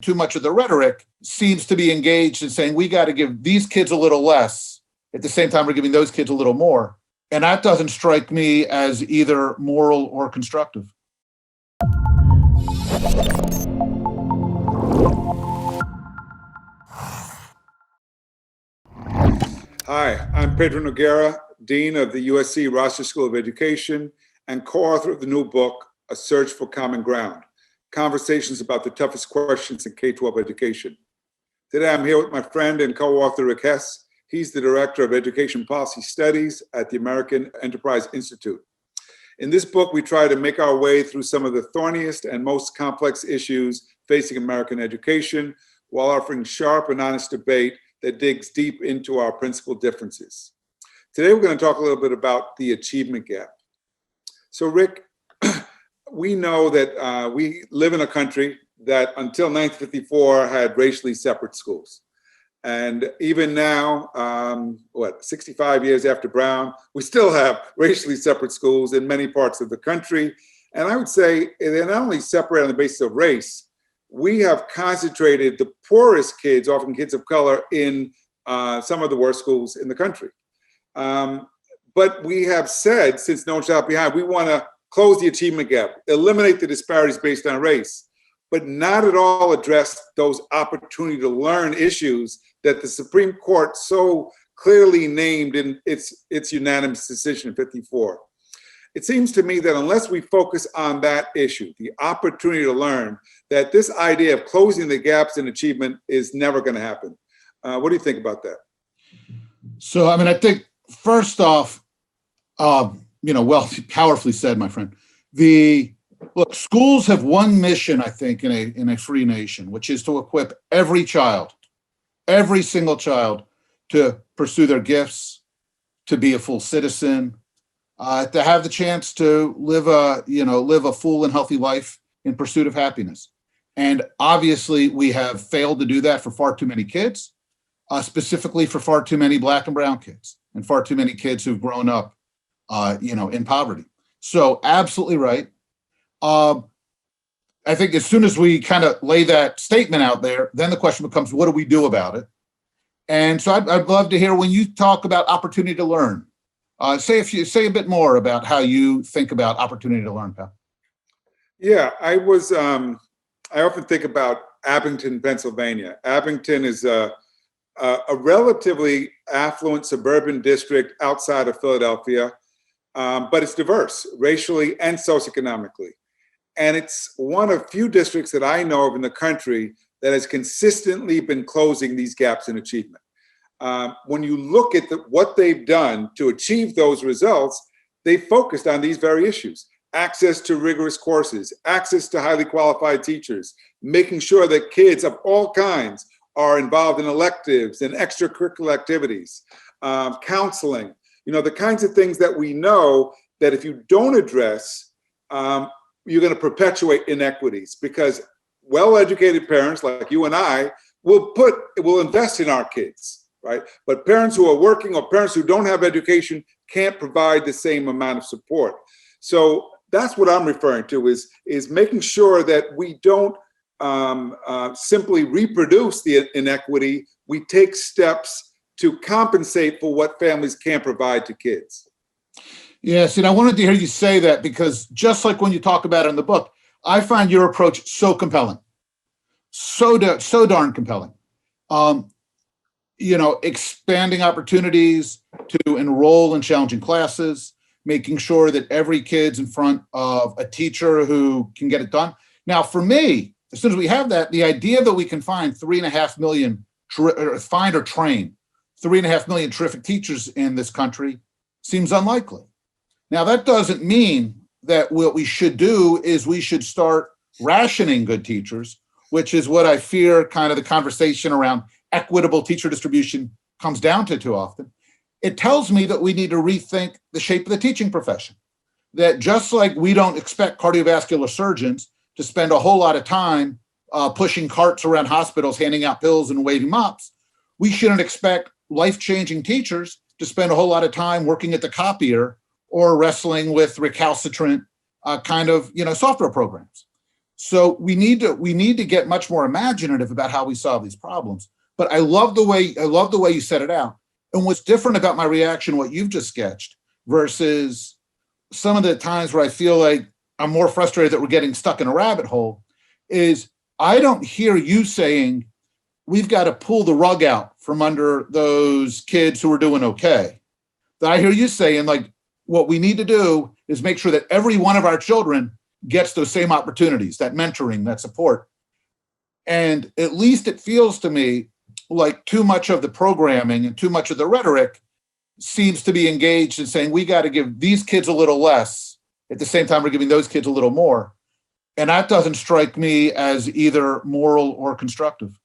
too much of the rhetoric seems to be engaged in saying we got to give these kids a little less. At the same time, we're giving those kids a little more. And that doesn't strike me as either moral or constructive. Hi, I'm Pedro Noguera, Dean of the USC Rossier School of Education and co-author of the new book, A Search for Common Ground, Conversations about the Toughest Questions in K-12 Education. Today, I'm here with my friend and co-author, Rick Hess. He's the Director of Education Policy Studies at the American Enterprise Institute. In this book, we try to make our way through some of the thorniest and most complex issues facing American education while offering sharp and honest debate that digs deep into our principal differences. Today, we're going to talk a little bit about the achievement gap. So, Rick, we know that we live in a country that until 1954 had racially separate schools. And even now, 65 years after Brown, we still have racially separate schools in many parts of the country. And I would say they're not only separate on the basis of race, we have concentrated the poorest kids, often kids of color, in some of the worst schools in the country. But we have said, since No Child Left Behind, we want to close the achievement gap, eliminate the disparities based on race, but not at all address those opportunity to learn issues that the Supreme Court so clearly named in its unanimous decision in 54. It seems to me that unless we focus on that issue, the opportunity to learn, that this idea of closing the gaps in achievement is never going to happen. What do you think about that? So, I think first off, well, powerfully said, my friend. Look, schools have one mission, I think, in a free nation, which is to equip every child, every single child, to pursue their gifts, to be a full citizen, to have the chance to live a full and healthy life in pursuit of happiness. And obviously, we have failed to do that for far too many kids, specifically for far too many Black and brown kids, and far too many kids who've grown up, in poverty. So, absolutely right. I think as soon as we kind of lay that statement out there, then the question becomes, what do we do about it? And so I'd love to hear, when you talk about opportunity to learn, say a bit more about how you think about opportunity to learn, pal. Yeah, I often think about Abington, Pennsylvania. Abington is a relatively affluent suburban district outside of Philadelphia, but it's diverse racially and socioeconomically. And it's one of few districts that I know of in the country that has consistently been closing these gaps in achievement. When you look at what they've done to achieve those results, they focused on these very issues: access to rigorous courses, access to highly qualified teachers, making sure that kids of all kinds are involved in electives and extracurricular activities, counseling, the kinds of things that we know that if you don't address, you're going to perpetuate inequities, because well-educated parents like you and I will invest in our kids, right? But parents who are working or parents who don't have education can't provide the same amount of support. So that's what I'm referring to, is making sure that we don't simply reproduce the inequity. We take steps to compensate for what families can't provide to kids. Yes, and I wanted to hear you say that, because just like when you talk about it in the book, I find your approach so compelling, so darn compelling. Expanding opportunities to enroll in challenging classes, making sure that every kid's in front of a teacher who can get it done. Now, for me, as soon as we have that, the idea that we can find 3.5 million, find or train 3.5 million terrific teachers in this country seems unlikely. Now, that doesn't mean that what we should do is we should start rationing good teachers, which is what I fear kind of the conversation around equitable teacher distribution comes down to too often. It tells me that we need to rethink the shape of the teaching profession. That just like we don't expect cardiovascular surgeons to spend a whole lot of time pushing carts around hospitals, handing out pills and waving mops, we shouldn't expect life-changing teachers to spend a whole lot of time working at the copier or wrestling with recalcitrant software programs. So we need to get much more imaginative about how we solve these problems. But I love the way you set it out. And what's different about my reaction, what you've just sketched, versus some of the times where I feel like I'm more frustrated that we're getting stuck in a rabbit hole, is I don't hear you saying we've got to pull the rug out from under those kids who are doing okay. That I hear you saying, like, what we need to do is make sure that every one of our children gets those same opportunities, that mentoring, that support. And at least it feels to me like too much of the programming and too much of the rhetoric seems to be engaged in saying we got to give these kids a little less. At the same time, we're giving those kids a little more. And that doesn't strike me as either moral or constructive.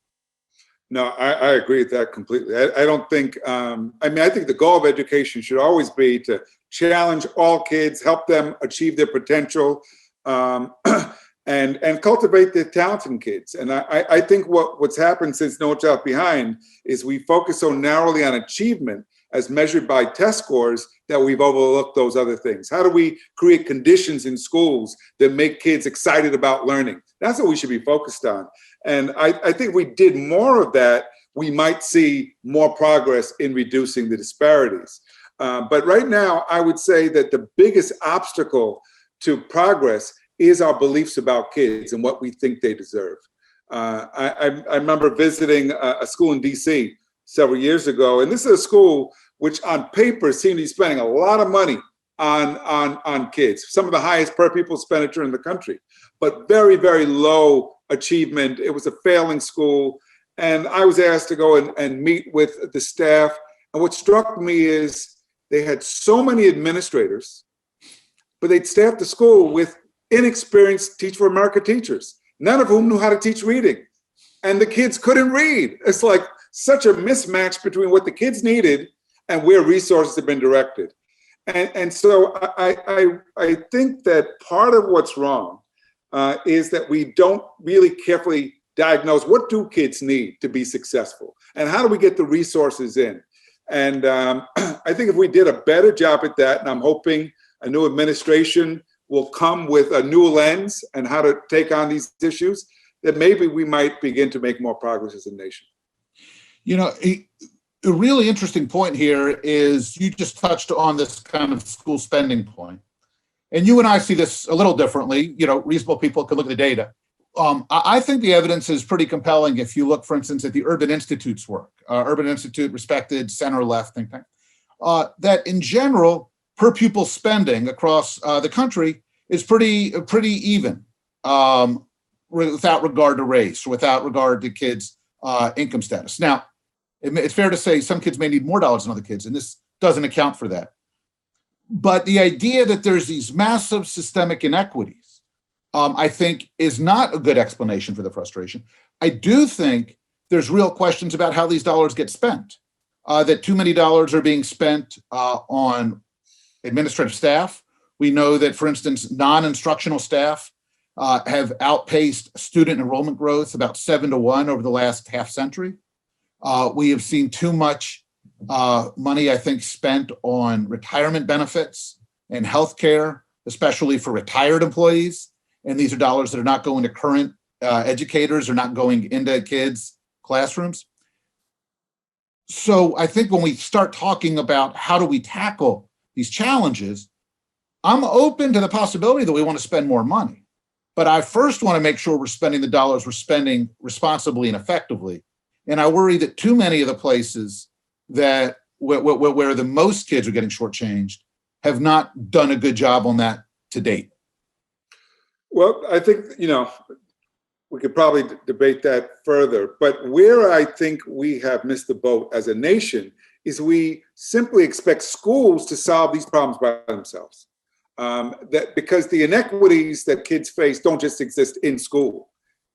No, I agree with that completely. I don't think, I think the goal of education should always be to challenge all kids, help them achieve their potential, and cultivate the talented kids. And I think what's happened since No Child Left Behind is we focus so narrowly on achievement as measured by test scores that we've overlooked those other things. How do we create conditions in schools that make kids excited about learning? That's what we should be focused on. And I think if we did more of that, we might see more progress in reducing the disparities. But right now, I would say that the biggest obstacle to progress is our beliefs about kids and what we think they deserve. I remember visiting a school in DC several years ago, and this is a school which on paper seemed to be spending a lot of money on kids, some of the highest per pupil expenditure in the country, but very, very low achievement. It was a failing school. And I was asked to go and meet with the staff. And what struck me is they had so many administrators, but they'd staffed the school with inexperienced Teach for America teachers, none of whom knew how to teach reading. And the kids couldn't read. It's like such a mismatch between what the kids needed and where resources have been directed. And so I think that part of what's wrong is that we don't really carefully diagnose what do kids need to be successful and how do we get the resources in. And I think if we did a better job at that, and I'm hoping a new administration will come with a new lens and how to take on these issues, that maybe we might begin to make more progress as a nation. You know, a really interesting point here is you just touched on this kind of school spending point. And you and I see this a little differently. You know, reasonable people can look at the data. I think the evidence is pretty compelling if you look, for instance, at the Urban Institute's work, Urban Institute, respected center-left think tank, that in general, per pupil spending across the country is pretty even, without regard to race, or without regard to kids' income status. Now, it's fair to say some kids may need more dollars than other kids, and this doesn't account for that. But the idea that there's these massive systemic inequities, I think, is not a good explanation for the frustration. I do think there's real questions about how these dollars get spent, that too many dollars are being spent on administrative staff. We know that, for instance, non-instructional staff have outpaced student enrollment growth about 7-to-1 over the last half century. We have seen too much money, I think, spent on retirement benefits and healthcare, especially for retired employees. And these are dollars that are not going to current educators, or not going into kids' classrooms. So I think when we start talking about how do we tackle these challenges, I'm open to the possibility that we want to spend more money. But I first want to make sure we're spending the dollars we're spending responsibly and effectively. And I worry that too many of the places that where the most kids are getting shortchanged have not done a good job on that to date. Well, I think, we could probably debate that further, but where I think we have missed the boat as a nation is we simply expect schools to solve these problems by themselves. Because the inequities that kids face don't just exist in school.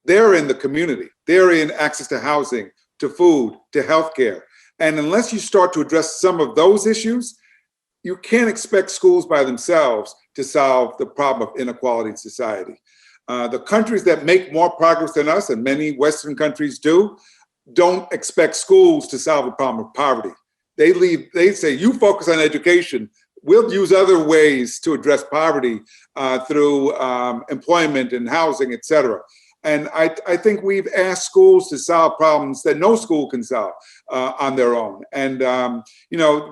They're in the community. They're in access to housing, to food, to healthcare. And unless you start to address some of those issues, you can't expect schools by themselves to solve the problem of inequality in society. The countries that make more progress than us, and many Western countries do, don't expect schools to solve the problem of poverty. They say, you focus on education, we'll use other ways to address poverty through employment and housing, et cetera. And I think we've asked schools to solve problems that no school can solve on their own. And,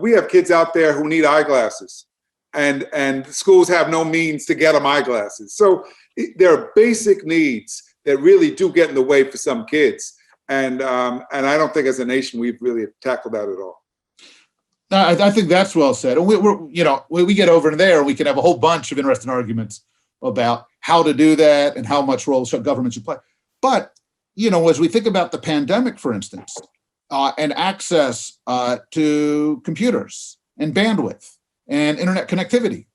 we have kids out there who need eyeglasses, and schools have no means to get them eyeglasses. So there are basic needs that really do get in the way for some kids. And I don't think as a nation we've really tackled that at all. I think that's well said. And we get over there, we can have a whole bunch of interesting arguments about how to do that and how much role government should play. But, as we think about the pandemic, for instance, and access to computers and bandwidth and internet connectivity,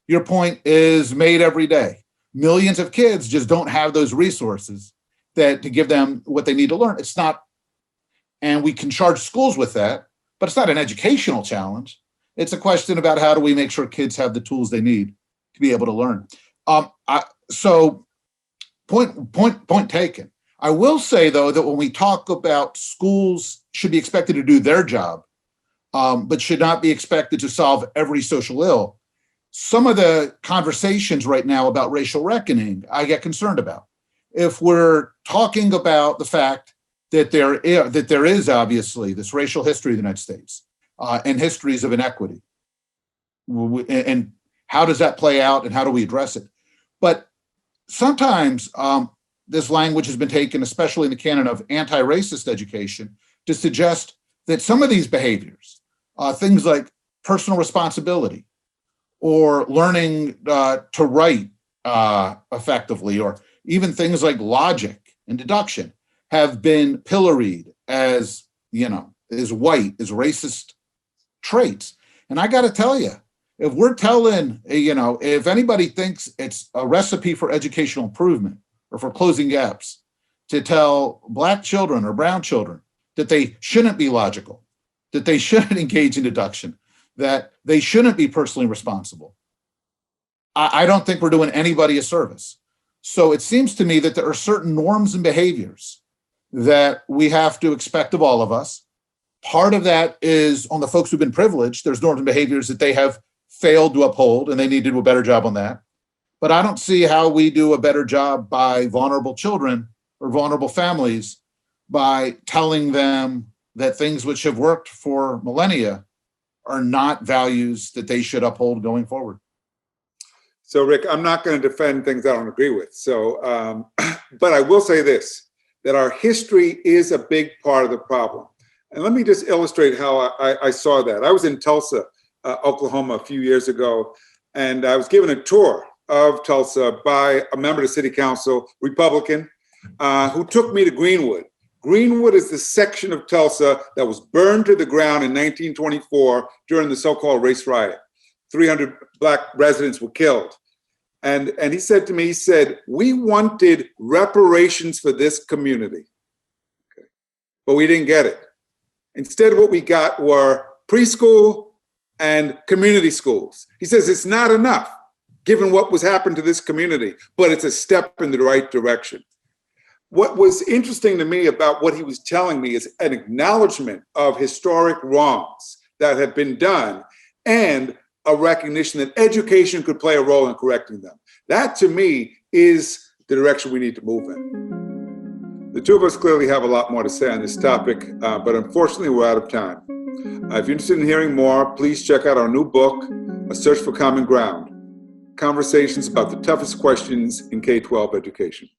your point is made every day. Millions of kids just don't have those resources to give them what they need to learn. It's not, and we can charge schools with that, but it's not an educational challenge. It's a question about how do we make sure kids have the tools they need to be able to learn. So point taken. I will say, though, that when we talk about schools should be expected to do their job, but should not be expected to solve every social ill, some of the conversations right now about racial reckoning, I get concerned about. If we're talking about the fact that there is obviously this racial history of the United States and histories of inequity, and how does that play out and how do we address it? But sometimes this language has been taken, especially in the canon of anti-racist education, to suggest that some of these behaviors, things like personal responsibility or learning to write effectively, or even things like logic and deduction, have been pilloried as white, as racist traits. And I got to tell you, if we're telling, if anybody thinks it's a recipe for educational improvement or for closing gaps to tell Black children or brown children that they shouldn't be logical, that they shouldn't engage in deduction, that they shouldn't be personally responsible, I don't think we're doing anybody a service. So it seems to me that there are certain norms and behaviors that we have to expect of all of us. Part of that is on the folks who've been privileged. There's norms and behaviors that they have failed to uphold, and they need to do a better job on that. But I don't see how we do a better job by vulnerable children or vulnerable families by telling them that things which have worked for millennia are not values that they should uphold going forward. So, Rick, I'm not going to defend things I don't agree with. So, but I will say this, that our history is a big part of the problem. And let me just illustrate how I saw that. I was in Tulsa, Oklahoma, a few years ago, and I was given a tour of Tulsa by a member of the city council, Republican, who took me to Greenwood. Greenwood is the section of Tulsa that was burned to the ground in 1924 during the so-called race riot. 300 Black residents were killed. And he said to me, we wanted reparations for this community, okay, but we didn't get it. Instead, what we got were preschool and community schools. He says it's not enough, given what was happened to this community, but it's a step in the right direction. What was interesting to me about what he was telling me is an acknowledgement of historic wrongs that have been done and a recognition that education could play a role in correcting them. That, to me, is the direction we need to move in. The two of us clearly have a lot more to say on this topic, but unfortunately, we're out of time. If you're interested in hearing more, please check out our new book, A Search for Common Ground, Conversations about the Toughest Questions in K-12 Education.